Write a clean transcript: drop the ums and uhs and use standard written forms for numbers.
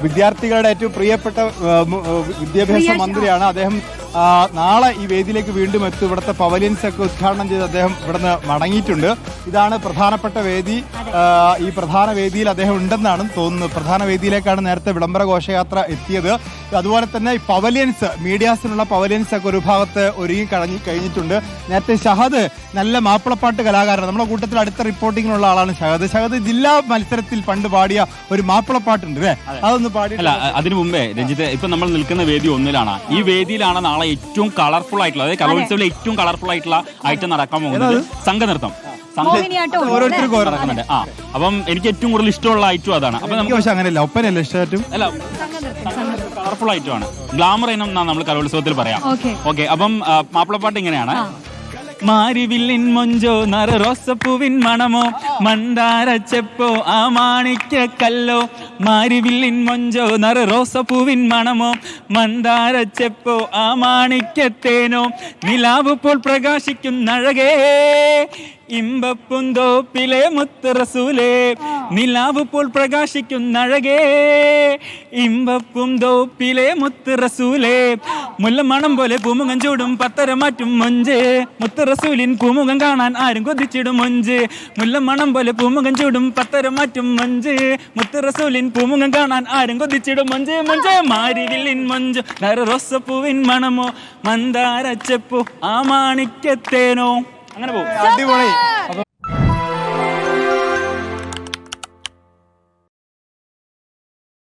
വിദ്യാർത്ഥികളുടെ ഏറ്റവും പ്രിയപ്പെട്ട വിദ്യാഭ്യാസ മന്ത്രിയാണ് അദ്ദേഹം. നാളെ ഈ വേദിയിലേക്ക് വീണ്ടും എത്തും. ഇവിടുത്തെ പവലിയൻസ് ഒക്കെ ഉദ്ഘാടനം ചെയ്ത് അദ്ദേഹം ഇവിടുന്ന് മടങ്ങിയിട്ടുണ്ട്. ഇതാണ് പ്രധാനപ്പെട്ട വേദി. ഈ പ്രധാന വേദിയിൽ അദ്ദേഹം ഉണ്ടെന്നാണ് തോന്നുന്നത്. പ്രധാന വേദിയിലേക്കാണ് നേരത്തെ വിളംബര ഘോഷയാത്ര എത്തിയത്. അതുപോലെ തന്നെ ഈ പവലിയൻസ്, മീഡിയാസിനുള്ള പവലിയൻസ് ഒക്കെ ഒരു ഭാഗത്ത് ഒരുങ്ങി കഴിഞ്ഞിട്ടുണ്ട്. നേരത്തെ ഷഹദ് നല്ല മാപ്പിളപ്പാട്ട് കലാകാരൻ, നമ്മുടെ കൂട്ടത്തിൽ അടുത്ത റിപ്പോർട്ടിങ്ങിനുള്ള ആളാണ് ഷഹദ്. ഷഹദ് ജില്ലാ മത്സരത്തിൽ പണ്ട് പാടിയ ഒരു മാപ്പിളപ്പാട്ടുണ്ട് അല്ലേ? അതൊന്ന് പാടി. അല്ല, അതിനു മുമ്പേ രഞ്ജിത്ത്, ഇപ്പൊ നമ്മൾ നിൽക്കുന്ന വേദി ഒന്നിലാണ്. ഈ വേദിയിലാണ് നാളെ ഏറ്റവും കളർഫുൾ ആയിട്ടുള്ള, അതായത് കലോത്സവത്തിലെ ഏറ്റവും കളർഫുൾ ആയിട്ടുള്ള ഐറ്റം നടക്കാൻ പോകുന്നത് സംഘനൃത്തം. ഓരോരുത്തർക്കും നടക്കുന്നുണ്ട്. അപ്പം എനിക്ക് ഏറ്റവും കൂടുതൽ ഇഷ്ടമുള്ള ഐറ്റം അതാണ്. അപ്പൊ നമുക്ക് പക്ഷെ അങ്ങനെയല്ല, ഒപ്പനല്ല ഇഷ്ടം. അല്ല, കളർഫുൾ ഐറ്റം ആണ്, ഗ്ലാമർ ഇനം എന്നാണ് നമ്മൾ കലോത്സവത്തിൽ പറയാം. ഓക്കെ, അപ്പം മാപ്പിളപ്പാട്ട് ഇങ്ങനെയാണ്. മാരിവില്ലിൻ മൊഞ്ചോ നറ റോസപ്പൂവിൻ മണമോ മന്ദാരച്ചെപ്പോ ആ മാണിക്യ കല്ലോ. മാരിവില്ലിൻ മൊഞ്ചോ നറ റോസപ്പൂവിൻ മണമോ മന്ദാരച്ചെപ്പോ ആ മാണിക്യത്തേനോ. നിലാവ് പോൽ പ്രകാശിക്കുന്നഴകേ ഇമ്പപ്പുന്തോപ്പിലെ മുത്ത് റസൂലേ. നിലാവ് പോൽ പ്രകാശിക്കുന്നഴകേ ഇമ്പപ്പുന്തോപ്പിലെ മുത്ത് റസൂലേ. മുല്ലമണം പോലെ പൂമുഖം ചൂടും പത്തര മാറ്റും മൊഞ്ച്. മുത്ത് റസൂലിൻ പൂമുഖം കാണാൻ ആരും കൊതിച്ചിടും മൊഞ്ച്. മുല്ലമണം പോലെ പൂമുഖം ചൂടും പത്തര മാറ്റും മൊഞ്ച്. മുത്ത് റസൂലിൻ പൂമുഖം കാണാൻ ആരും കൊതിച്ചിടും മൊഞ്ച്. മൊഞ്ച് മാരിവില്ലിൻ മൊഞ്ച് നറ റോസപ്പൂവിൻ മണമോ മന്ദാരച്ചെപ്പോ ആ മാണിക്യത്തേനോ. അങ്ങനെ പോകും. അടിപൊളി. അപ്പൊ